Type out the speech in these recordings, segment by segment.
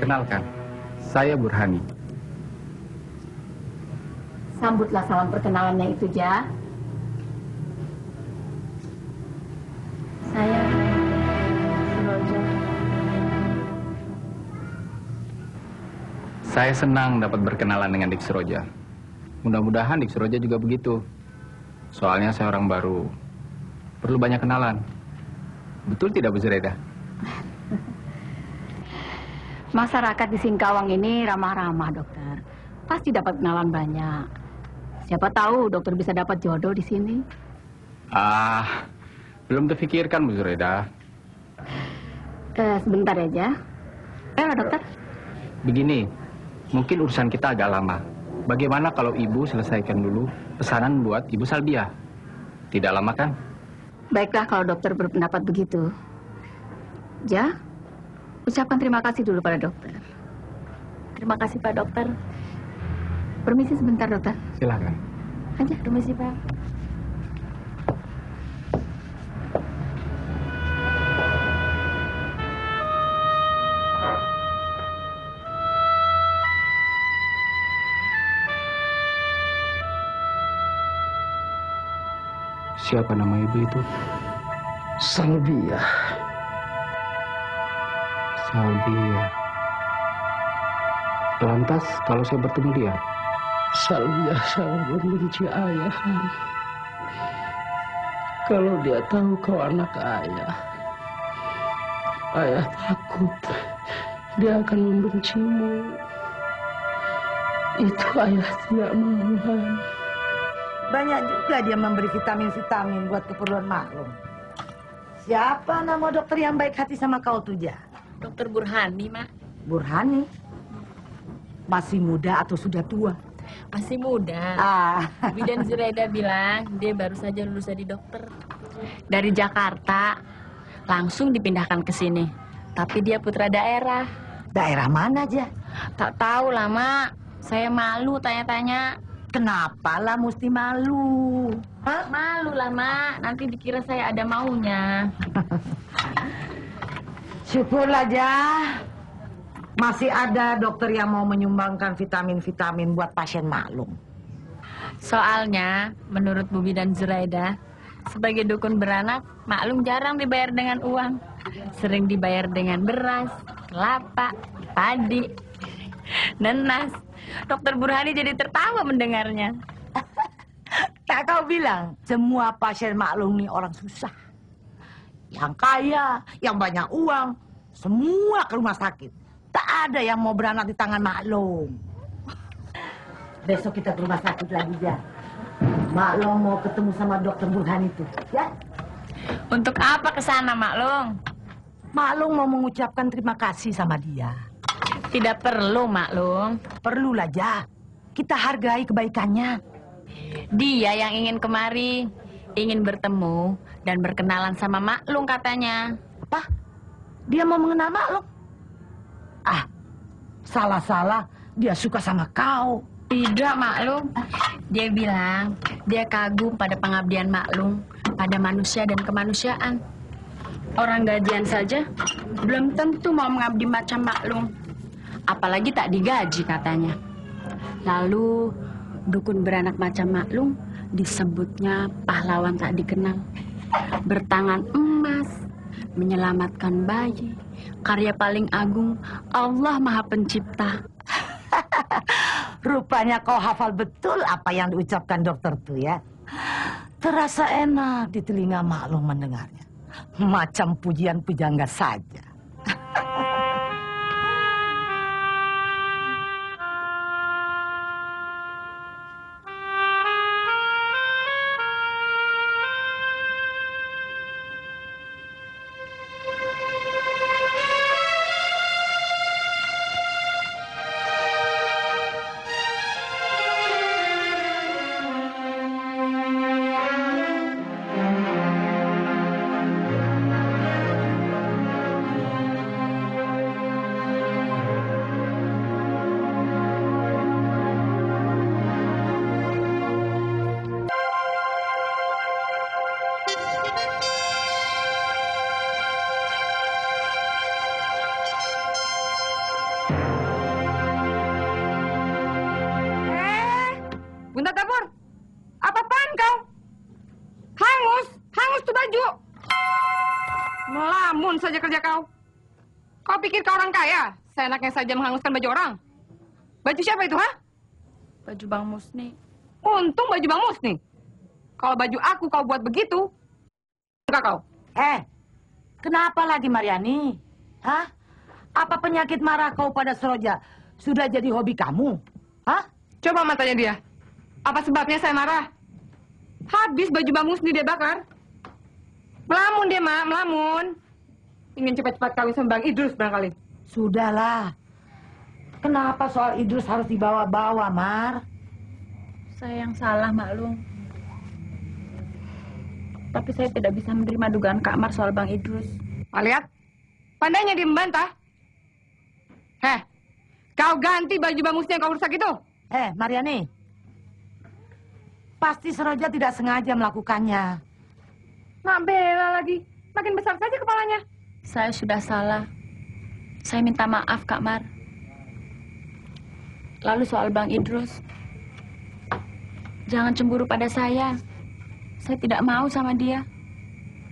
Perkenalkan, saya Burhani. Sambutlah salam perkenalannya itu, Ja. Saya Suroja. Saya senang dapat berkenalan dengan Dik Suroja. Mudah-mudahan Dik Suroja juga begitu. Soalnya saya orang baru, perlu banyak kenalan. Betul tidak, Bu Zuraida? Masyarakat di Singkawang ini ramah-ramah, dokter. Pasti dapat kenalan banyak. Siapa tahu dokter bisa dapat jodoh di sini. Belum terfikirkan, Bu Zuraida. Sebentar aja. Dokter. Begini, mungkin urusan kita agak lama. Bagaimana kalau Ibu selesaikan dulu pesanan buat Ibu Salbia? Tidak lama kan? Baiklah kalau dokter berpendapat begitu. Ja, ucapkan terima kasih dulu pada dokter. Terima kasih, Pak Dokter. Permisi sebentar, dokter. Silakan. Aja, permisi, Pak. Siapa nama Ibu itu? Salbia. Salbia. Lantas kalau saya bertemu dia? Salbia sangat membenci ayah. Kalau dia tahu kau anak ayah, ayah takut dia akan membencimu. Itu ayah tidak mau. Banyak juga dia memberi vitamin-vitamin buat keperluan maklum. Siapa nama dokter yang baik hati sama kau tuh, Ja? Dokter Burhani, Mak. Burhani? Masih muda atau sudah tua? Masih muda. Bidan Zuraida bilang dia baru saja lulus jadi dokter. Dari Jakarta, langsung dipindahkan ke sini. Tapi dia putra daerah. Daerah mana, Ja? Tak tahu lah, Mak. Saya malu tanya-tanya. Kenapa lah mesti malu? Hah? Malu lah, Mak. Nanti dikira saya ada maunya. Syukurlah, Ja. Masih ada dokter yang mau menyumbangkan vitamin-vitamin buat pasien maklum. Soalnya, menurut Bu Bidan Zuraida, sebagai dukun beranak, maklum jarang dibayar dengan uang. Sering dibayar dengan beras, kelapa, padi, nenas. Dokter Burhani jadi tertawa mendengarnya. Tak kau bilang, semua pasien maklum nih orang susah. Yang kaya, yang banyak uang, semua ke rumah sakit. Tak ada yang mau beranak di tangan maklum. Besok kita ke rumah sakit lagi, Ja. Maklum mau ketemu sama dokter Burhani itu, ya? Untuk apa ke sana, Maklum? Maklum mau mengucapkan terima kasih sama dia. Tidak perlu, Maklum. Perlulah, Ja. Kita hargai kebaikannya. Dia yang ingin kemari, ingin bertemu dan berkenalan sama Maklum katanya. Apa? Dia mau mengenal maklum? Salah-salah, dia suka sama kau. Tidak, Maklum. Dia bilang dia kagum pada pengabdian Maklum pada manusia dan kemanusiaan. Orang gajian saja belum tentu mau mengabdi macam Maklum. Apalagi tak digaji katanya. Lalu dukun beranak macam Maklum disebutnya pahlawan tak dikenal. Bertangan emas, menyelamatkan bayi. Karya paling agung Allah Maha Pencipta. Rupanya kau hafal betul apa yang diucapkan dokter tuh, ya. Terasa enak di telinga maklum mendengarnya. Macam pujian pujangga saja. tuh baju. Melamun saja kerja kau. Kau pikir kau orang kaya? Seenaknya saja menghanguskan baju orang. Baju siapa itu, ha? Baju Bang Musni. Untung baju Bang Musni. Kalau baju aku kau buat begitu, enggak kau. Kenapa lagi Mariani? Hah? Apa penyakit marah kau pada Seroja sudah jadi hobi kamu? Hah? Coba matanya dia. Apa sebabnya saya marah? Habis baju Bang Musni dia bakar. Melamun dia, Mak, melamun. Ingin cepat-cepat kawin sama Bang Idrus barangkali. Sudahlah. Kenapa soal Idrus harus dibawa-bawa, Mar? Saya yang salah, Maklum. Tapi saya tidak bisa menerima dugaan Kak Mar soal Bang Idrus. Lihat, pandainya dia membantah. Kau ganti baju Bang Musni yang kau rusak itu. Mariani. Pasti Seroja tidak sengaja melakukannya. Nak bela lagi. Makin besar saja kepalanya. Saya sudah salah. Saya minta maaf, Kak Mar. Lalu soal Bang Idrus. Jangan cemburu pada saya. Saya tidak mau sama dia.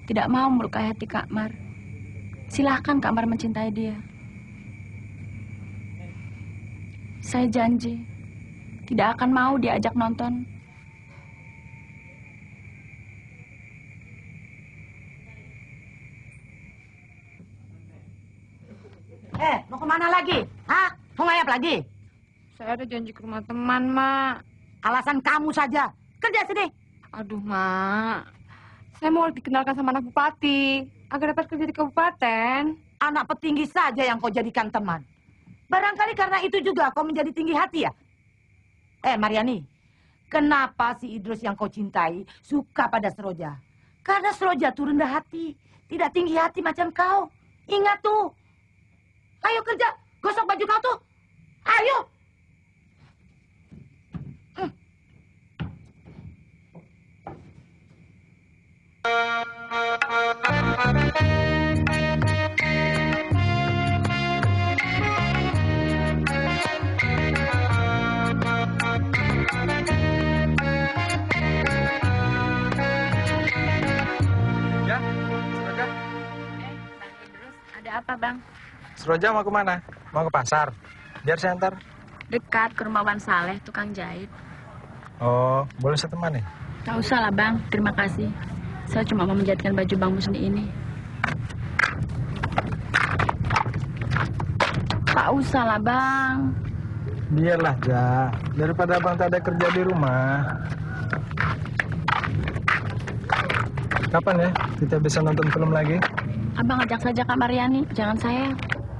Tidak mau melukai hati Kak Mar. Silahkan Kak Mar mencintai dia. Saya janji. Tidak akan mau diajak nonton. Mau kemana lagi? Hah? Mau ngayap lagi? Saya ada janji ke rumah teman, Mak. Alasan kamu saja. Kerja sini. Aduh, Mak. Saya mau dikenalkan sama anak bupati. Agar dapat kerja di kabupaten. Anak petinggi saja yang kau jadikan teman. Barangkali karena itu juga kau menjadi tinggi hati ya? Mariani. Kenapa si Idrus yang kau cintai suka pada Seroja? Karena Seroja tuh rendah hati. Tidak tinggi hati macam kau. Ingat tuh. Ayo kerja. Gosok baju kau tuh. Ayo. Ya, Seroja. Bang Idrus, ada apa, Bang? Seroja mau kemana? Mau ke pasar? Biar saya antar. Dekat ke rumah Wan Saleh, tukang jahit. Oh, boleh saya temani? Tak usah lah, Bang. Terima kasih. Saya cuma mau menjahitkan baju Bang Musni ini. Tak usah lah, Bang. Biarlah, Ja. Daripada abang tak ada kerja di rumah. Kapan ya kita bisa nonton film lagi? Abang ajak saja Kak Mariani, jangan saya.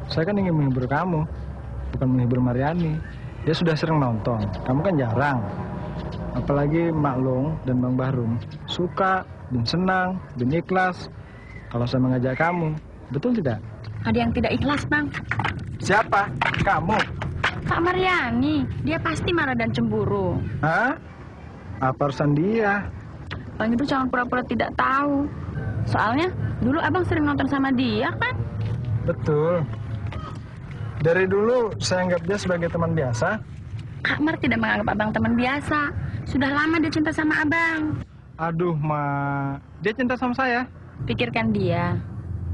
Saya kan ingin menghibur kamu, bukan menghibur Mariani. Dia sudah sering nonton, kamu kan jarang. Apalagi Maklung dan Bang Bahrum suka dan senang dan ikhlas kalau saya mengajak kamu. Betul tidak? Ada yang tidak ikhlas, Bang. Siapa? Kamu? Kak Mariani, dia pasti marah dan cemburu. Hah? Apa urusan dia? Bang itu jangan pura-pura tidak tahu. Soalnya dulu abang sering nonton sama dia kan? Betul. Dari dulu saya anggap dia sebagai teman biasa. Kak Mar tidak menganggap abang teman biasa. Sudah lama dia cinta sama abang. Aduh, dia cinta sama saya. Pikirkan dia.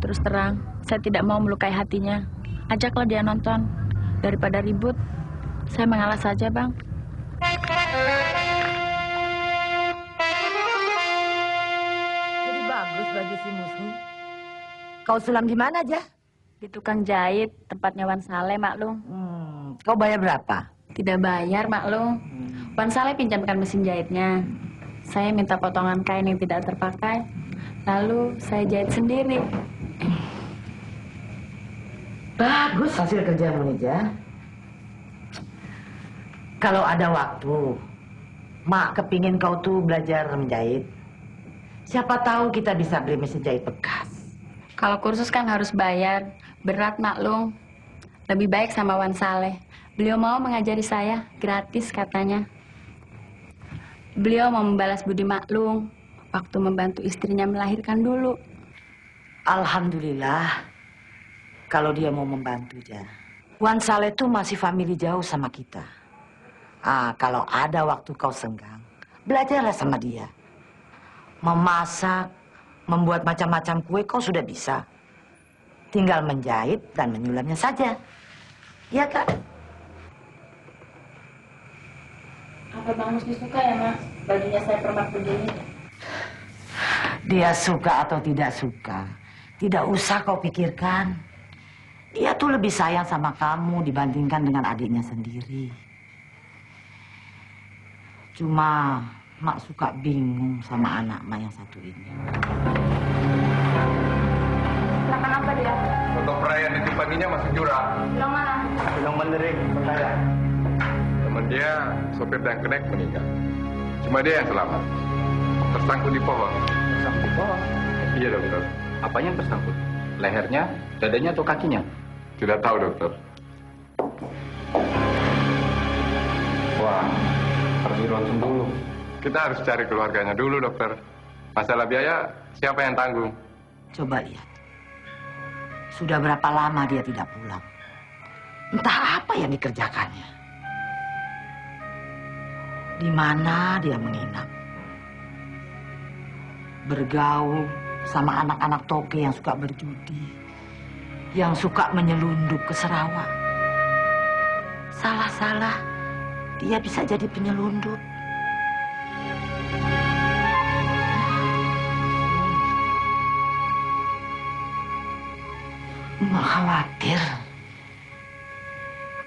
Terus terang, saya tidak mau melukai hatinya. Ajaklah dia nonton. Daripada ribut, saya mengalah saja, Bang. Jadi bagus baju si Musni. Kau sulam di mana aja? Di tukang jahit, tempatnya Wan Saleh, Maklum. Kau bayar berapa? Tidak bayar, Maklum. Wan Saleh pinjamkan mesin jahitnya. Saya minta potongan kain yang tidak terpakai. Lalu saya jahit sendiri. Bagus hasil kerjamu, Nija. Kalau ada waktu, Mak kepingin kau tuh belajar menjahit. Siapa tahu kita bisa beli mesin jahit bekas. Kalau kursus kan harus bayar. Berat, Maklum. Lebih baik sama Wan Saleh. Beliau mau mengajari saya, gratis katanya. Beliau mau membalas budi Maklum waktu membantu istrinya melahirkan dulu. Alhamdulillah. Kalau dia mau membantu, Ja. Wan Saleh tuh masih famili jauh sama kita. Kalau ada waktu kau senggang, belajarlah sama dia. Memasak, Membuat macam-macam kue kau sudah bisa. Tinggal menjahit dan menyulamnya saja. Iya, Kak? Apa Bang Musni suka ya, Mak? Bajunya saya permak begini. Dia suka atau tidak suka, tidak usah kau pikirkan. Dia tuh lebih sayang sama kamu dibandingkan dengan adiknya sendiri. Cuma Mak suka bingung sama anak Mak yang satu ini. Kenapa dia? Untuk perayaan ditipanginya masuk jurang. Bilang mana? Bilang menering, percaya. Teman dia, sopir dan kenek meninggal. Cuma dia yang selamat. Tersangkut di pohon. Tersangkut di pohon? Iya, dokter. Apanya yang tersangkut? Lehernya, dadanya, atau kakinya? Tidak tahu, dokter. Wah, harus di ronsen dulu. Kita harus cari keluarganya dulu, dokter. Masalah biaya, siapa yang tanggung? Coba lihat. Sudah berapa lama dia tidak pulang? Entah apa yang dikerjakannya. Di mana dia menginap? Bergaul sama anak-anak toke yang suka berjudi, yang suka menyelundup ke Sarawak. Salah-salah, dia bisa jadi penyelundup. Mak khawatir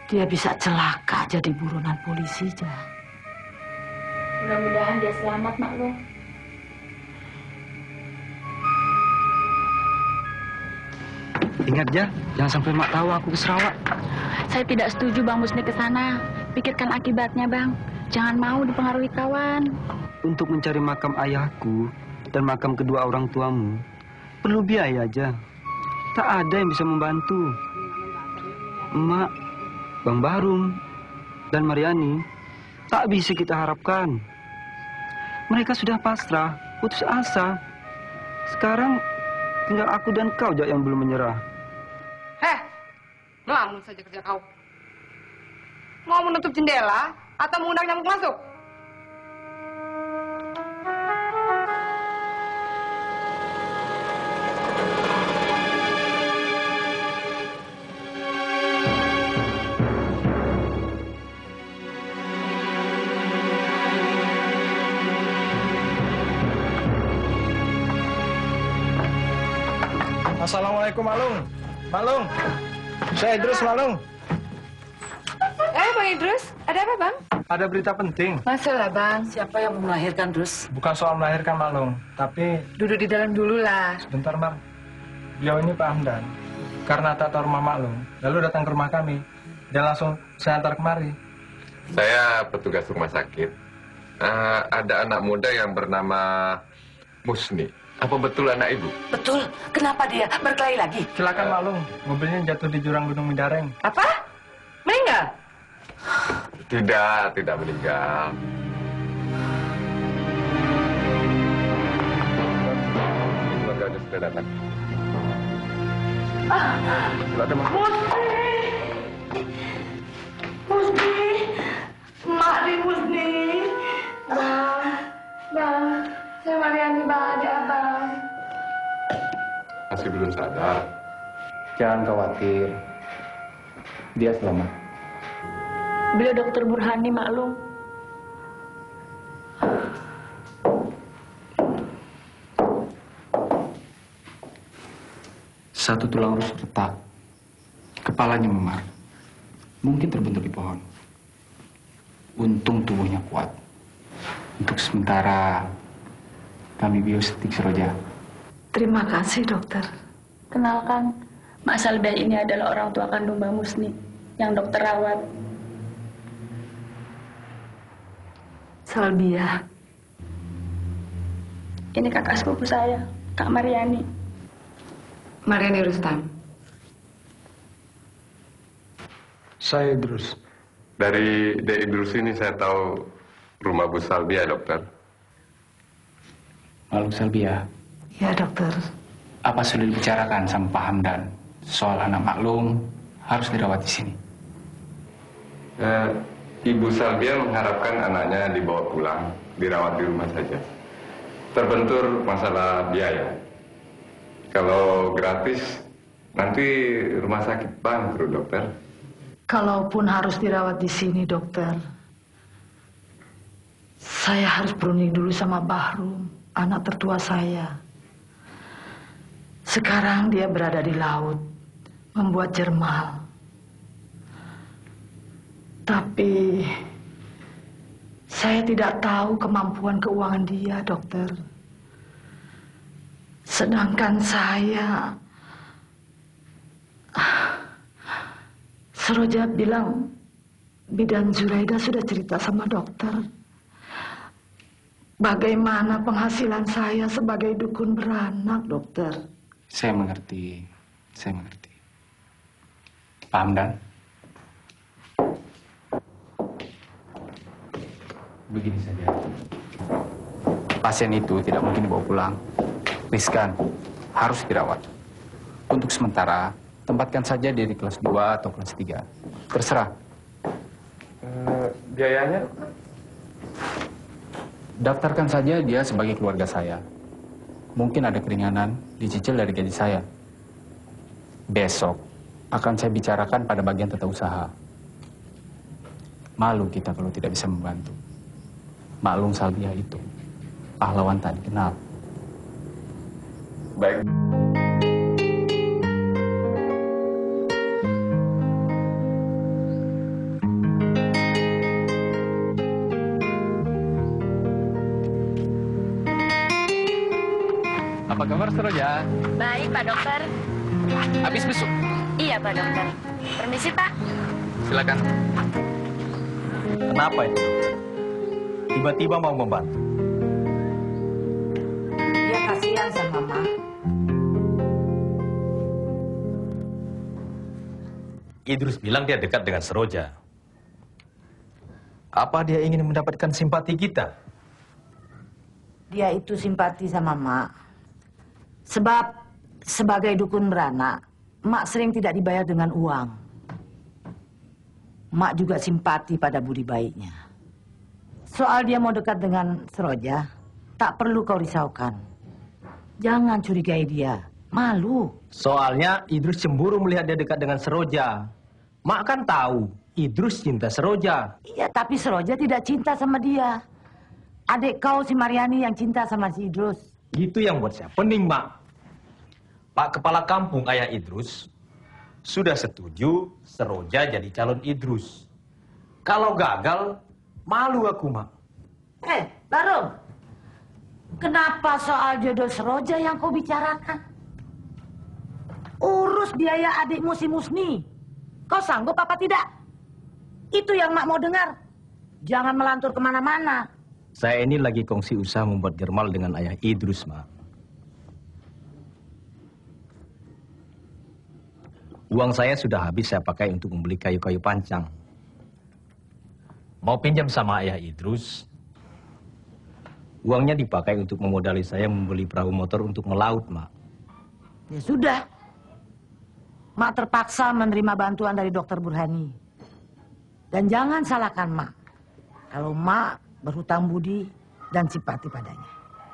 dia bisa celaka jadi buronan polisi, Jah. Mudah-mudahan dia selamat, Maklum. Ingat, Ja, jangan sampai Mak tahu aku ke Sarawak. Saya tidak setuju Bang Musni ke sana. Pikirkan akibatnya, Bang. Jangan mau dipengaruhi kawan. Untuk mencari makam ayahku dan makam kedua orang tuamu, perlu biaya aja. Tak ada yang bisa membantu. Emak, Bang Barum, dan Mariani tak bisa kita harapkan. Mereka sudah pasrah, putus asa. Sekarang tinggal aku dan kau, Jak, yang belum menyerah. Melamun saja kerja kau. Mau menutup jendela atau mengundang nyamuk masuk? Assalamualaikum, Malung. Malung, saya Idrus, Malung. Bang Idrus, ada apa, Bang? Ada berita penting. Masalah, Bang. Siapa yang melahirkan, Drus? Bukan soal melahirkan, Malung, tapi Duduk di dalam dulu lah. sebentar, Bang. Beliau ini Pak Hamdan. Karena tata rumah Maklum, lalu datang ke rumah kami. Dan langsung saya antar kemari. Saya petugas rumah sakit. Ada anak muda yang bernama Musni. Apa betul anak ibu? Betul. Kenapa dia berkelahi lagi? Silakan, Maklum. Mobilnya jatuh di jurang Gunung Midareng. Apa? Meninggal? Tidak meninggal. Keluarganya sudah datang. Silakan, Mas. Musni! Mari, Musni! Bang, saya Mariani, Bang. Ada apa? Masih belum sadar. Jangan khawatir. Dia selamat. Beliau Dokter Burhani, Maklum. Satu tulang rusuk retak. Kepalanya memar. Mungkin terbentur di pohon. Untung tubuhnya kuat. Untuk sementara, kami biosetik Seroja. Terima kasih, dokter. Kenalkan, Mak Salbia ini adalah orang tua kandung Bang Musni yang dokter rawat. Salbia. Ini kakak sepupu saya, Kak Mariani. Mariani Rustam. Saya Idrus. Dari D. Idrus ini saya tahu rumah Bu Salbia, dokter. Lalu Salbia, Ya, dokter. apa sudah dibicarakan sama Pak Hamdan soal anak Maklum harus dirawat di sini? Ibu Salbia mengharapkan anaknya dibawa pulang, dirawat di rumah saja. Terbentur masalah biaya. Kalau gratis, nanti rumah sakit bangkrut, dokter. Kalaupun harus dirawat di sini, dokter, saya harus berunding dulu sama Bahrum, anak tertua saya. Sekarang dia berada di laut, membuat jermal. Tapi saya tidak tahu kemampuan keuangan dia, dokter. Sedangkan saya, Seroja bilang Bidan Zuraida sudah cerita sama dokter bagaimana penghasilan saya sebagai dukun beranak, dokter. Saya mengerti. Paham, Dan? Begini saja. Pasien itu tidak mungkin dibawa pulang. Riskan, harus dirawat. Untuk sementara, tempatkan saja dia di kelas 2 atau kelas 3. Terserah. Biayanya? Daftarkan saja dia sebagai keluarga saya. Mungkin ada keringanan, dicicil dari gaji saya. Besok akan saya bicarakan pada bagian tata usaha. Malu kita kalau tidak bisa membantu. Maklum Salbiah itu pahlawan tak dikenal. Baik. Apa kabar, Seroja? Baik, Pak Dokter. Habis besok? Iya, Pak Dokter. Permisi, Pak. Silakan. Kenapa itu? Tiba-tiba mau membantu. Dia kasihan sama Mama. Idrus bilang dia dekat dengan Seroja. Apa dia ingin mendapatkan simpati kita? Dia itu simpati sama Mak. Sebab sebagai dukun beranak, Mak sering tidak dibayar dengan uang. Mak juga simpati pada budi baiknya. Soal dia mau dekat dengan Seroja, tak perlu kau risaukan. Jangan curigai dia, malu. Soalnya Idrus cemburu melihat dia dekat dengan Seroja. Mak kan tahu, Idrus cinta Seroja. Iya, tapi Seroja tidak cinta sama dia. Adik kau si Mariani yang cinta sama si Idrus. Itu yang buat saya pening, Mak. Pak Kepala Kampung Ayah Idrus sudah setuju Seroja jadi calon Idrus. Kalau gagal, malu aku, Mak. Barum, kenapa soal jodoh Seroja yang kau bicarakan? Urus biaya adikmu si Musni. Kau sanggup apa tidak? Itu yang Mak mau dengar. Jangan melantur kemana-mana. Saya ini lagi kongsi usaha membuat germal dengan Ayah Idrus, Mak. Uang saya sudah habis saya pakai untuk membeli kayu-kayu pancang. Mau pinjam sama Ayah Idrus, uangnya dipakai untuk memodali saya membeli perahu motor untuk melaut, Mak. Ya sudah. Mak terpaksa menerima bantuan dari Dokter Burhani. Dan jangan salahkan Mak. Kalau Mak berhutang budi dan simpati padanya.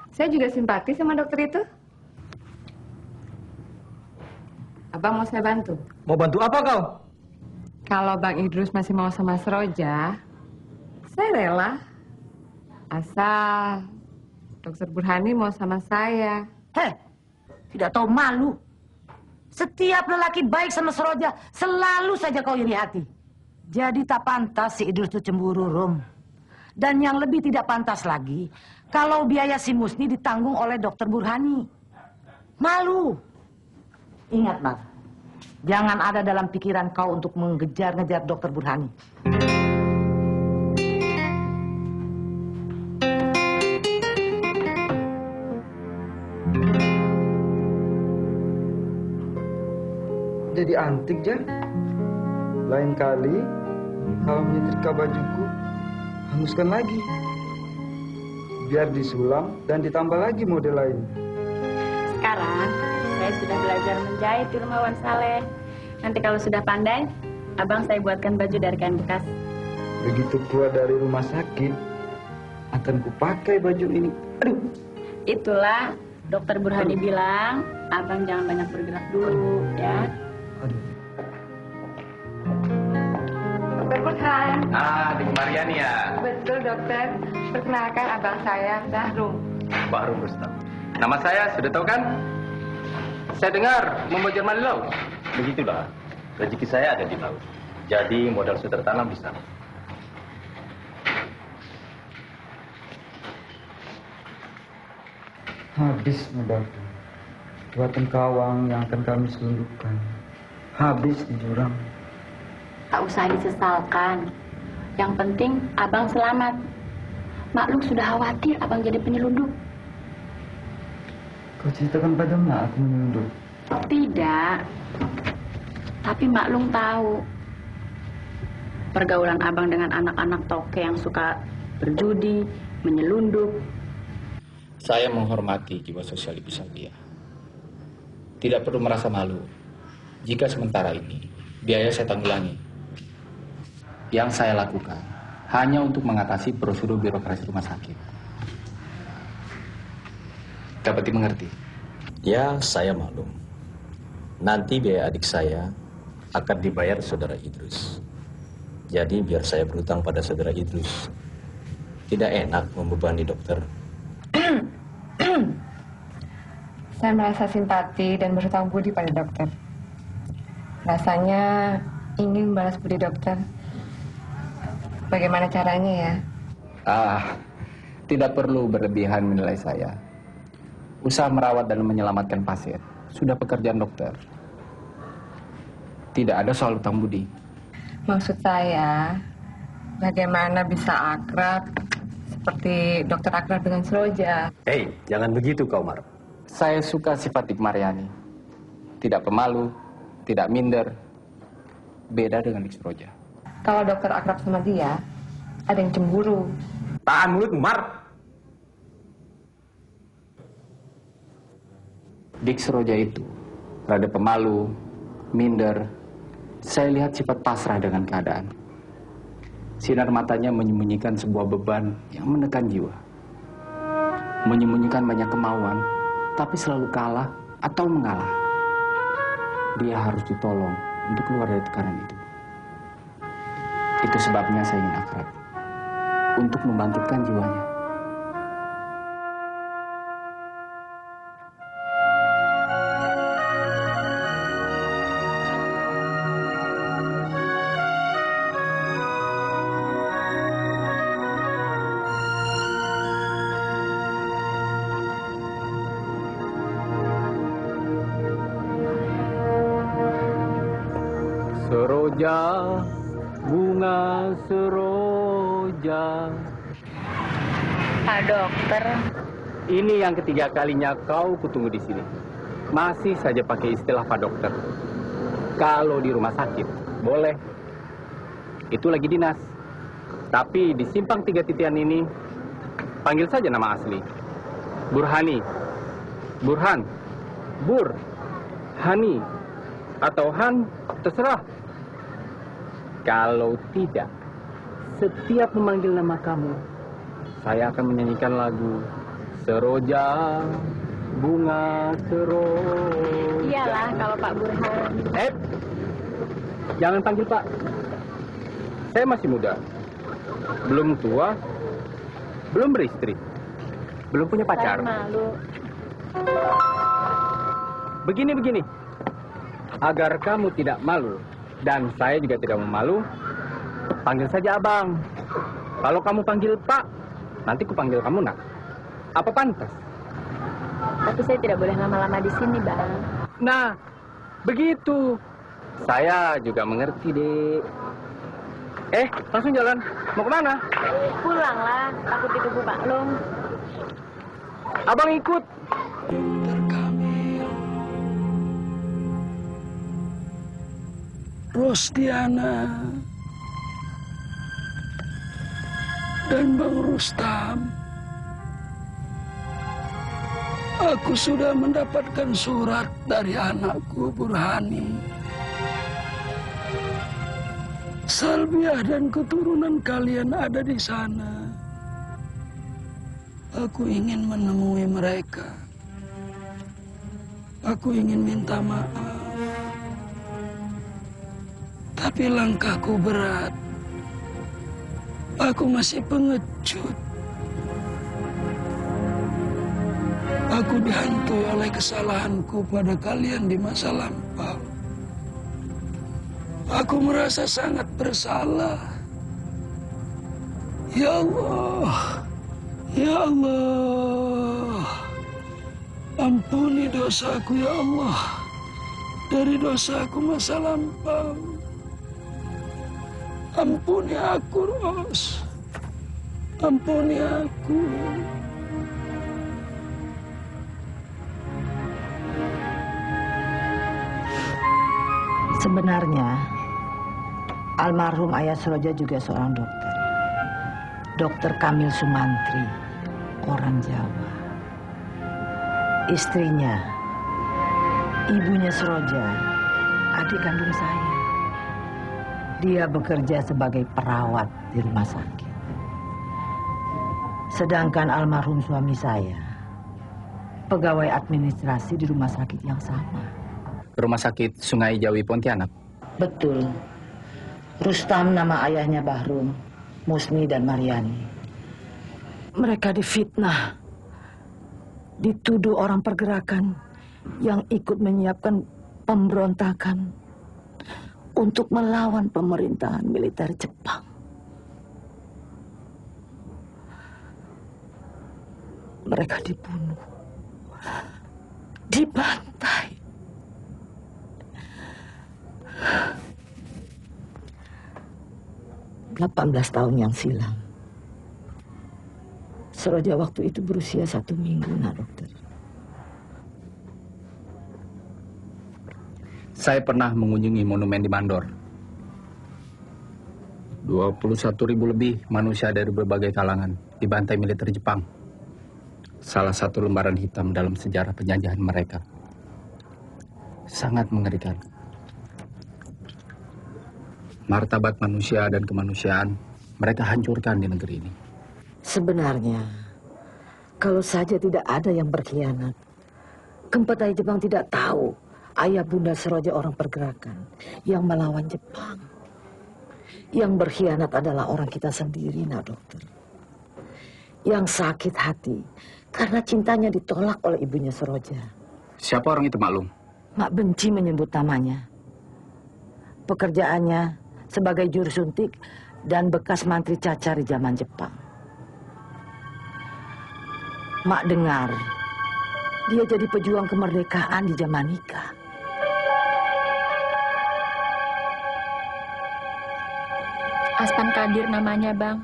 Saya juga simpati sama dokter itu. Abang mau saya bantu? Mau bantu apa kau? Kalau Bang Idrus masih mau sama Seroja, saya rela. Asal Dokter Burhani mau sama saya. Tidak tahu malu. Setiap lelaki baik sama Seroja, selalu saja kau iri hati. Jadi tak pantas si Idrus itu cemburu, Rum. Dan yang lebih tidak pantas lagi, kalau biaya si Musni ditanggung oleh Dokter Burhani. Malu. Ingat, Mas. Jangan ada dalam pikiran kau untuk mengejar-ngejar Dokter Burhani. Jadi antik, Jan. Lain kali, kalau menyetrika bajuku, hanguskan lagi. Biar disulam dan ditambah lagi model lain. Sekarang, saya sudah belajar menjahit di rumah Wan Saleh. Nanti kalau sudah pandai, abang saya buatkan baju dari kain bekas. Begitu keluar dari rumah sakit, akan kupakai baju ini. Aduh. Itulah Dokter Burhani bilang, abang jangan banyak bergerak dulu, ya. Dokter Burhan. Adik Mariani ya. Betul, dokter. Perkenalkan abang saya, Bahrum. Bahrum Rustam. Nama saya sudah tahu kan? Saya dengar mau Jerman di laut. Begitulah, rezeki saya ada di laut. Jadi modal sudah tertanam di sana. Habis modalku. Buatan kawang yang akan kami selundupkan. Habis di jurang. Tak usah disesalkan. Yang penting abang selamat. Maklum sudah khawatir abang jadi penyelundup. Kau ceritakan pada Mak aku menyelundup. Tidak. Tapi maklum tahu. Pergaulan abang dengan anak-anak toke yang suka berjudi, menyelundup. Saya menghormati jiwa sosial ibu Salbia. Tidak perlu merasa malu jika sementara ini biaya saya tanggulangi. Yang saya lakukan hanya untuk mengatasi prosedur birokrasi rumah sakit. Dapat dimengerti? Ya, saya maklum. Nanti biaya adik saya akan dibayar saudara Idrus. Jadi biar saya berhutang pada saudara Idrus. Tidak enak membebani dokter. Saya merasa simpati dan berhutang budi pada dokter. Rasanya ingin membalas budi dokter. Bagaimana caranya ya? Tidak perlu berlebihan menilai saya. Usaha merawat dan menyelamatkan pasien sudah pekerjaan dokter. Tidak ada soal hutang budi. Maksud saya, bagaimana bisa akrab seperti dokter akrab dengan Seroja? Hei, jangan begitu kau, Mar. Saya suka sifat Dik Mariani. Tidak pemalu, tidak minder. Beda dengan Dik Seroja. Kalau dokter akrab sama dia, ada yang cemburu. Tahan mulutmu, Mar. Dik Seroja itu rada pemalu, minder. Saya lihat sifat pasrah dengan keadaan. Sinar matanya menyembunyikan sebuah beban yang menekan jiwa. Menyembunyikan banyak kemauan, tapi selalu kalah atau mengalah. Dia harus ditolong untuk keluar dari tekanan itu. Itu sebabnya saya ingin akrab. Untuk membangkitkan jiwanya. Seroja, bunga seroja. Pak dokter, Ini yang ketiga kalinya kau kutunggu di sini. Masih saja pakai istilah Pak Dokter. Kalau di rumah sakit, boleh. Itu lagi dinas. Tapi di simpang 3 titian ini, panggil saja nama asli. Burhani. Burhan. Bur. Hani. Atau Han, terserah. Kalau tidak, setiap memanggil nama kamu, saya akan menyanyikan lagu Seroja, bunga seroja. iyalah kalau Pak Burhan. Jangan panggil Pak. Saya masih muda. Belum tua. Belum beristri. Belum punya pacar. Saya malu. Begini. Agar kamu tidak malu dan saya juga tidak memalu, panggil saja Abang. Kalau kamu panggil Pak, nanti ku panggil kamu Nak. Apa pantas? Tapi saya tidak boleh lama-lama di sini, Bang. Nah, begitu. Saya juga mengerti, Dek. Langsung jalan. Mau kemana? Pulanglah, takut ditunggu maklum. Abang ikut. Rosdiana dan Bang Rustam, aku sudah mendapatkan surat dari anakku Burhani. Salbiah dan keturunan kalian ada di sana. Aku ingin menemui mereka Aku ingin minta maaf. Tapi langkahku berat. Aku masih pengecut. Aku dihantui oleh kesalahanku pada kalian di masa lampau. Aku merasa sangat bersalah. Ya Allah, ya Allah, ampuni dosaku ya Allah, dari dosaku masa lampau. Ampuni aku, Ros. Ampuni aku. Sebenarnya, almarhum Ayah Seroja juga seorang dokter. Dokter Kamil Sumantri, orang Jawa. Istrinya, ibunya Seroja, adik kandung saya. Dia bekerja sebagai perawat di rumah sakit. Sedangkan almarhum suami saya, pegawai administrasi di rumah sakit yang sama. Rumah sakit Sungai Jawi Pontianak. Betul. Rustam nama ayahnya Bahrum, Musni dan Mariani. Mereka difitnah, dituduh orang pergerakan yang ikut menyiapkan pemberontakan untuk melawan pemerintahan militer Jepang. Mereka dibunuh, dibantai. 18 tahun yang silam. Seroja waktu itu berusia 1 minggu, nak dokter. Saya pernah mengunjungi monumen di Mandor. 21.000 lebih manusia dari berbagai kalangan dibantai militer Jepang. Salah satu lembaran hitam dalam sejarah penjajahan mereka. Sangat mengerikan. Martabat manusia dan kemanusiaan mereka hancurkan di negeri ini. Sebenarnya, kalau saja tidak ada yang berkhianat, Kempetai Jepang tidak tahu ayah bunda Seroja orang pergerakan yang melawan Jepang. Yang berkhianat adalah orang kita sendiri, nak dokter. Yang sakit hati karena cintanya ditolak oleh ibunya Seroja. Siapa orang itu, Maklum? Mak benci menyebut namanya. Pekerjaannya sebagai juru suntik dan bekas mantri cacar di zaman Jepang. Mak dengar dia jadi pejuang kemerdekaan di Jamaika. Aspan Kadir namanya, Bang.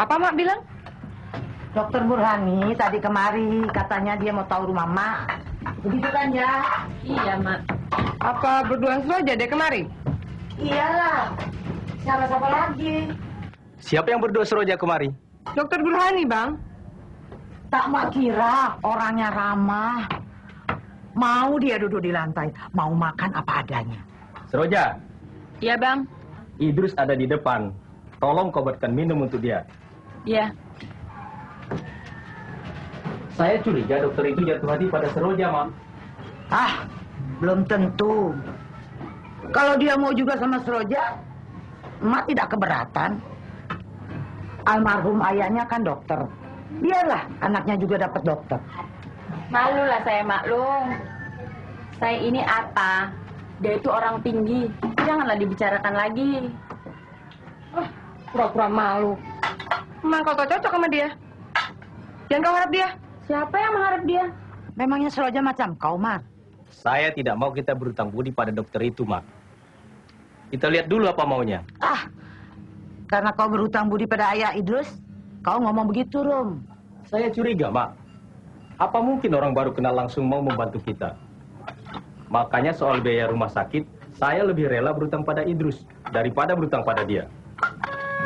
Apa Mak bilang? Dokter Burhani tadi kemari, katanya dia mau tahu rumah Mak. Begitu kan ya? Iya, Mak. Apa berdua saja dia kemari? Iyalah. Siapa lagi? Siapa yang berdoa Seroja kemari? Dokter Burhani, Bang. Tak Mak kira orangnya ramah. Mau dia duduk di lantai, mau makan apa adanya. Seroja, Iya, Bang. Idrus ada di depan. Tolong kau buatkan minum untuk dia. Iya. Saya curiga dokter itu jatuh hati pada Seroja, Mam. Ah, belum tentu. Kalau dia mau juga sama Seroja, Mak tidak keberatan. Almarhum ayahnya kan dokter. Biarlah anaknya juga dapat dokter. Malulah saya maklum. Saya ini apa? Dia itu orang tinggi. Janganlah dibicarakan lagi. Pura-pura malu. Emang kau tak cocok sama dia? Jangan kau harap dia. Siapa yang mengharap dia? Memangnya Seroja macam kau, Mar? Saya tidak mau kita berutang budi pada dokter itu, Mak. Kita lihat dulu apa maunya. Ah, karena kau berhutang budi pada ayah Idrus, kau ngomong begitu, Rum. Saya curiga, Mak. Apa mungkin orang baru kenal langsung mau membantu kita? Makanya soal biaya rumah sakit, saya lebih rela berutang pada Idrus daripada berutang pada dia.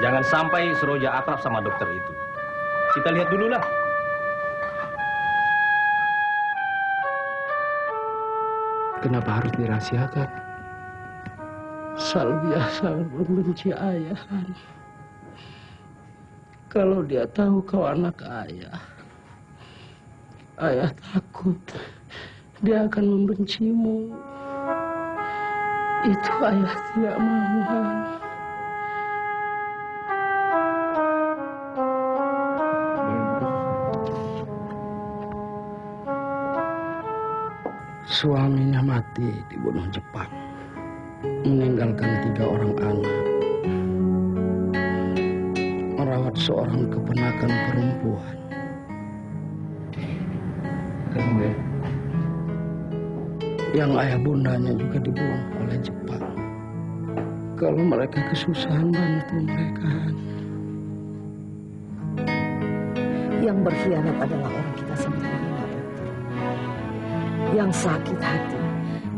Jangan sampai Seroja akrab sama dokter itu. Kita lihat dulu lah. Kenapa harus dirahasiakan? Salbiah sangat membenci ayah, Han. Kalau dia tahu kau anak ayah, ayah takut dia akan membencimu. Itu ayah tidak mau, Han. Suaminya mati dibunuh Jepang, meninggalkan 3 orang anak, merawat seorang keponakan perempuan. Yang ayah bundanya juga dibunuh oleh Jepang. Kalau mereka kesusahan, bantu mereka. Yang berkhianat adalah orang kita sendiri. Yang sakit hati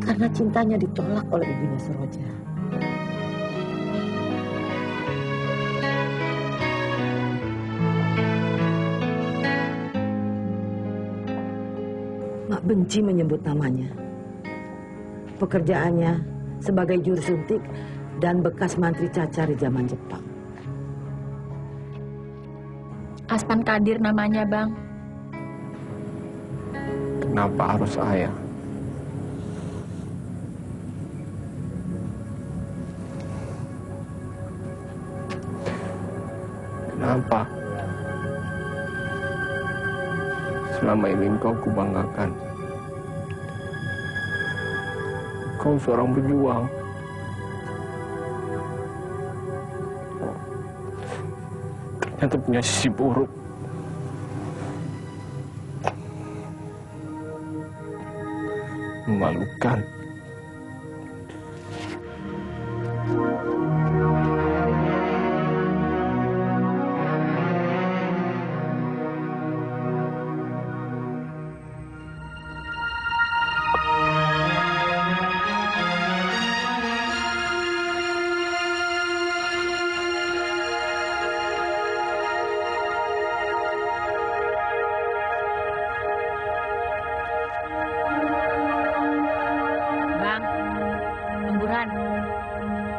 karena cintanya ditolak oleh ibunya Seroja. Mak benci menyebut namanya. Pekerjaannya sebagai juru suntik dan bekas mantri cacar di zaman Jepang. Aspan Kadir namanya, Bang. Kenapa harus ayah? Kenapa? Selama ini engkau kubanggakan. Kau seorang pejuang. Ternyata punya sisi buruk. Memalukan.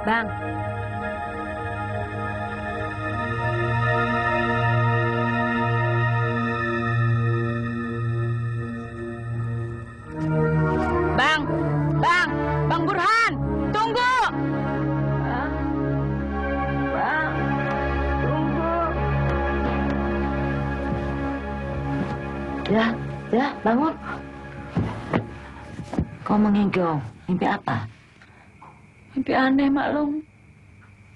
Bang. Bang Burhan, tunggu. Bang, tunggu. Ya, bangun. Kau mengigau, mimpi apa? Mimpi aneh, Maklum.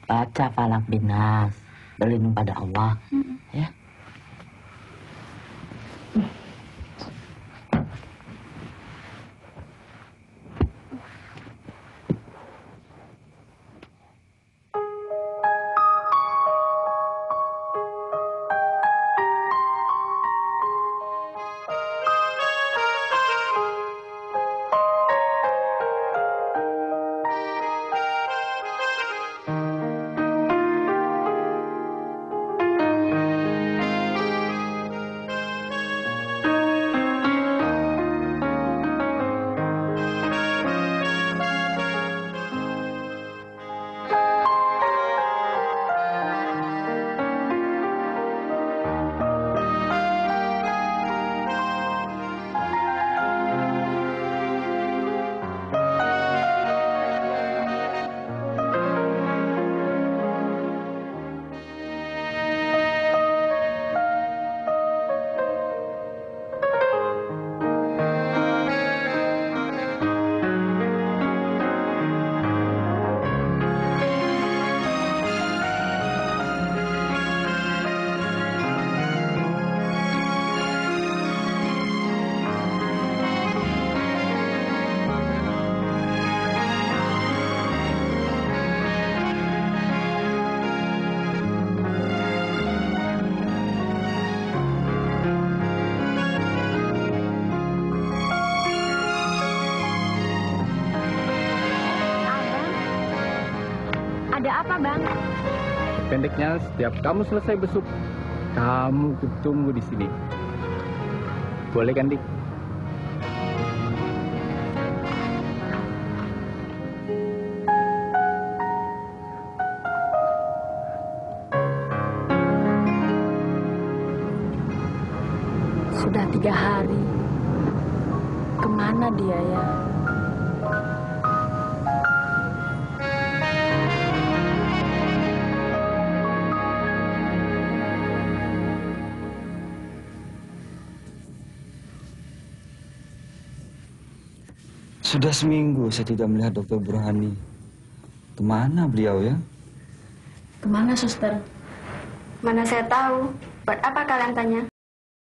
Baca Falak bin Nas, berlindung pada Allah. Ya. Ada apa, Bang? Pendeknya, setiap kamu selesai besuk, kamu kutunggu di sini. Boleh kan, Dik? Sudah 3 hari. Kemana dia ya? Sudah seminggu saya tidak melihat Dokter Burhani. Kemana beliau ya? Kemana, suster? Mana saya tahu. Buat apa kalian tanya?